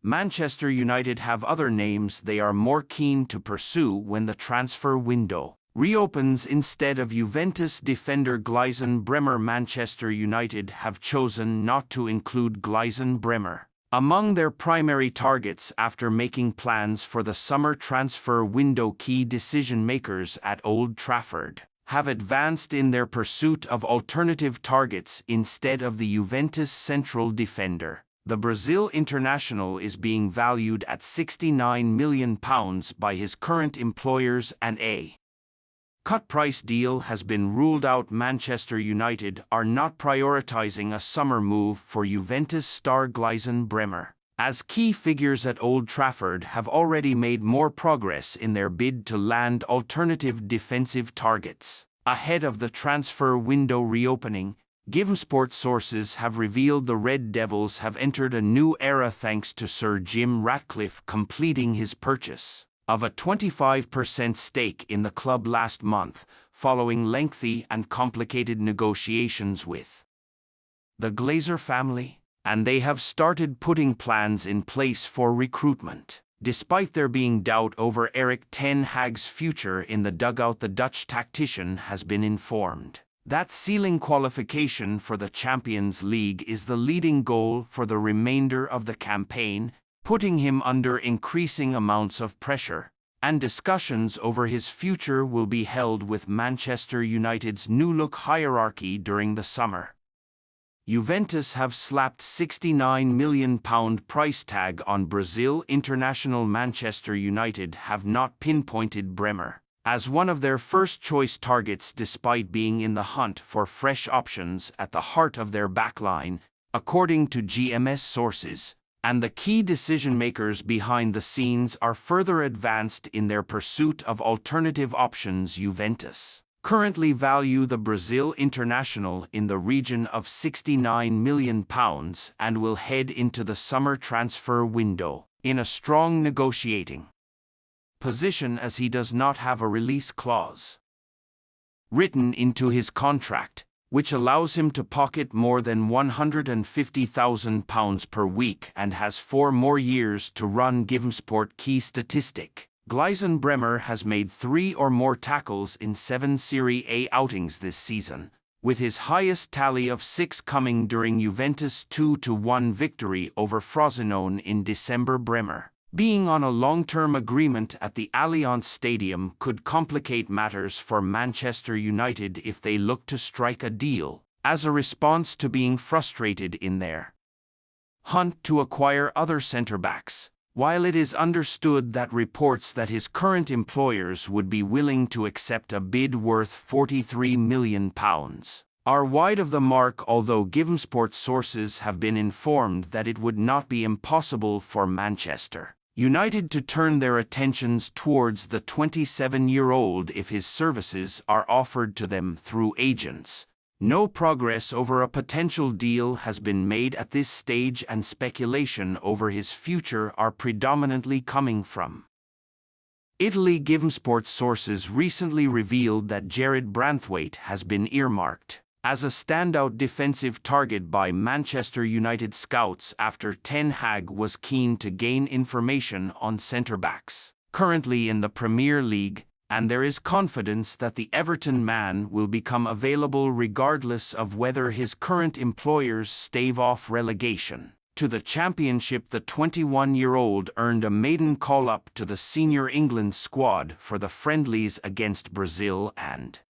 Manchester United have other names they are more keen to pursue when the transfer window reopens. Instead of Juventus defender Gleisen Bremer, Manchester United have chosen not to include Gleisen Bremer among their primary targets after making plans for the summer transfer window. Key decision-makers at Old Trafford have advanced in their pursuit of alternative targets instead of the Juventus central defender. The Brazil international is being valued at £69 million by his current employers, and a cut-price deal has been ruled out. Manchester United are not prioritizing a summer move for Juventus star Gleisen Bremer, as key figures at Old Trafford have already made more progress in their bid to land alternative defensive targets. Ahead of the transfer window reopening, GivenSport sources have revealed the Red Devils have entered a new era thanks to Sir Jim Ratcliffe completing his purchase of a 25% stake in the club last month, following lengthy and complicated negotiations with the Glazer family, and they have started putting plans in place for recruitment. Despite there being doubt over Erik ten Hag's future in the dugout, the Dutch tactician has been informed that ceiling qualification for the Champions League is the leading goal for the remainder of the campaign, putting him under increasing amounts of pressure, and discussions over his future will be held with Manchester United's new look hierarchy during the summer. Juventus have slapped £69 million price tag on Brazil international. Manchester United have not pinpointed Bremer as one of their first-choice targets, despite being in the hunt for fresh options at the heart of their backline, according to GMS sources, and the key decision-makers behind the scenes are further advanced in their pursuit of alternative options. Juventus currently value the Brazil international in the region of £69 million and will head into the summer transfer window in a strong negotiating position, as he does not have a release clause written into his contract, which allows him to pocket more than £150,000 per week and has 4 more years to run. GivenSport key statistic: Gleisen Bremer has made 3 or more tackles in 7 Serie A outings this season, with his highest tally of 6 coming during Juventus' 2-1 victory over Frosinone in December. Bremer being on a long-term agreement at the Allianz Stadium could complicate matters for Manchester United if they look to strike a deal, as a response to being frustrated in their hunt to acquire other centre-backs. While it is understood that reports that his current employers would be willing to accept a bid worth £43 million are wide of the mark, although GivenSport sources have been informed that it would not be impossible for Manchester United to turn their attentions towards the 27-year-old if his services are offered to them through agents. No progress over a potential deal has been made at this stage, and speculation over his future are predominantly coming from Italy. GivenSport sources recently revealed that Jared Branthwaite has been earmarked as a standout defensive target by Manchester United scouts after Ten Hag was keen to gain information on centre-backs currently in the Premier League, and there is confidence that the Everton man will become available regardless of whether his current employers stave off relegation to the Championship. The 21-year-old earned a maiden call-up to the senior England squad for the friendlies against Brazil and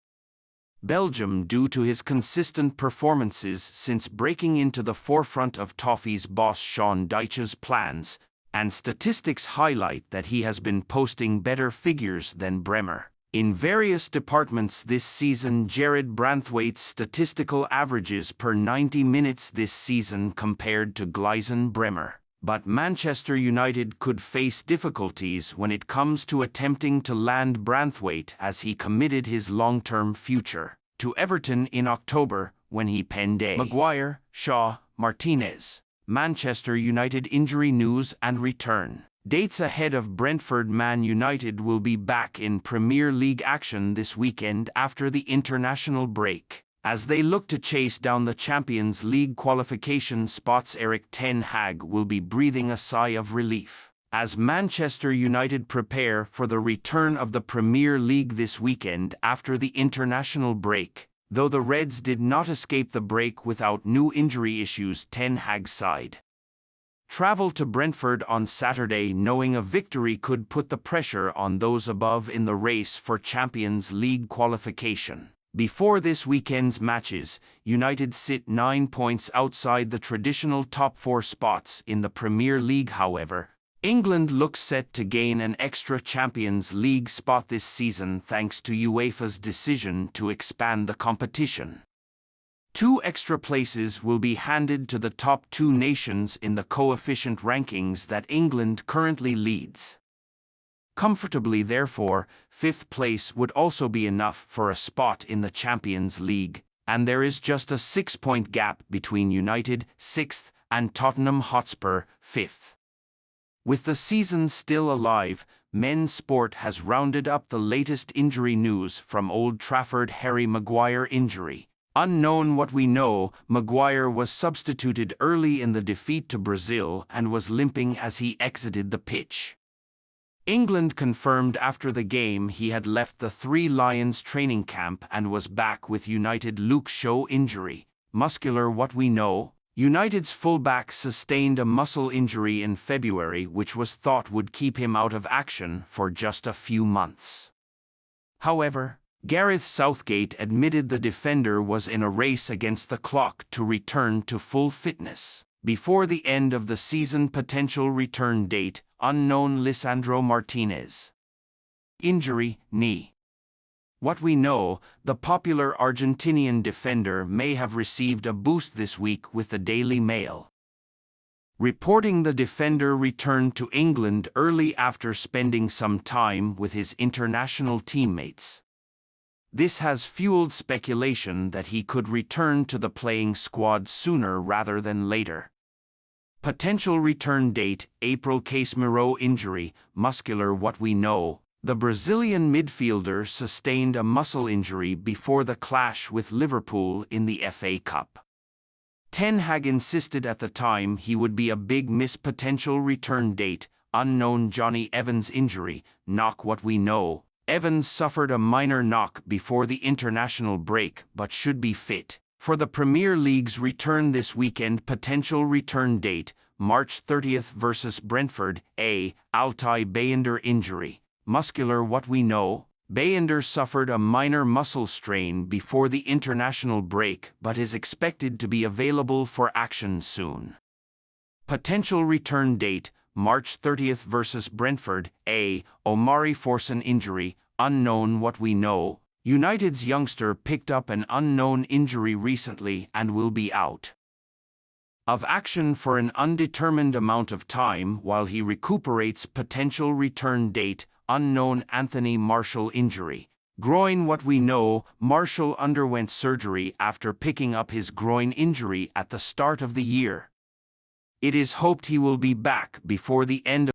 Belgium due to his consistent performances since breaking into the forefront of Toffee's boss Sean Dyche's plans, and statistics highlight that he has been posting better figures than Bremer in various departments this season. Jared Branthwaite's statistical averages per 90 minutes this season compared to Gleisen Bremer, but Manchester United could face difficulties when it comes to attempting to land Branthwaite, as he committed his long-term future to Everton in October when he penned a Maguire, Shaw, Martinez. Manchester United injury news and return dates ahead of Brentford. Man United will be back in Premier League action this weekend after the international break. As they look to chase down the Champions League qualification spots, Erik ten Hag will be breathing a sigh of relief. As Manchester United prepare for the return of the Premier League this weekend after the international break, though the Reds did not escape the break without new injury issues, ten Hag's side traveled to Brentford on Saturday, knowing a victory could put the pressure on those above in the race for Champions League qualification. Before this weekend's matches, United sit 9 points outside the traditional top 4 spots in the Premier League. However, England looks set to gain an extra Champions League spot this season thanks to UEFA's decision to expand the competition. 2 extra places will be handed to the top 2 nations in the coefficient rankings that England currently leads comfortably. Therefore, 5th place would also be enough for a spot in the Champions League, and there is just a 6-point gap between United, 6th, and Tottenham Hotspur, 5th. With the season still alive, Men's Sport has rounded up the latest injury news from Old Trafford. Harry Maguire injury. Unknown what we know, Maguire was substituted early in the defeat to Brazil and was limping as he exited the pitch. England confirmed after the game he had left the Three Lions training camp and was back with United. Luke Shaw injury. Muscular what we know. United's fullback sustained a muscle injury in February which was thought would keep him out of action for just a few months. However, Gareth Southgate admitted the defender was in a race against the clock to return to full fitness before the end of the season. Potential return date unknown. Lisandro Martinez injury, knee. What we know, the popular Argentinian defender may have received a boost this week, with the Daily Mail reporting the defender returned to England early after spending some time with his international teammates. This has fueled speculation that he could return to the playing squad sooner rather than later. Potential return date, April. Casemiro injury, muscular what we know. The Brazilian midfielder sustained a muscle injury before the clash with Liverpool in the FA Cup. Ten Hag insisted at the time he would be a big miss. Potential return date, unknown. Johnny Evans injury, knock what we know. Evans suffered a minor knock before the international break but should be fit for the Premier League's return this weekend. Potential return date, March 30th versus Brentford. Altay Bayender injury. Muscular what we know. Bayender suffered a minor muscle strain before the international break but is expected to be available for action soon. Potential return date, March 30th versus Brentford. Omari Forson injury, unknown what we know. United's youngster picked up an unknown injury recently and will be out of action for an undetermined amount of time while he recuperates. Potential return date, unknown. Anthony Martial injury. Groin what we know, Martial underwent surgery after picking up his groin injury at the start of the year. It is hoped he will be back before the end of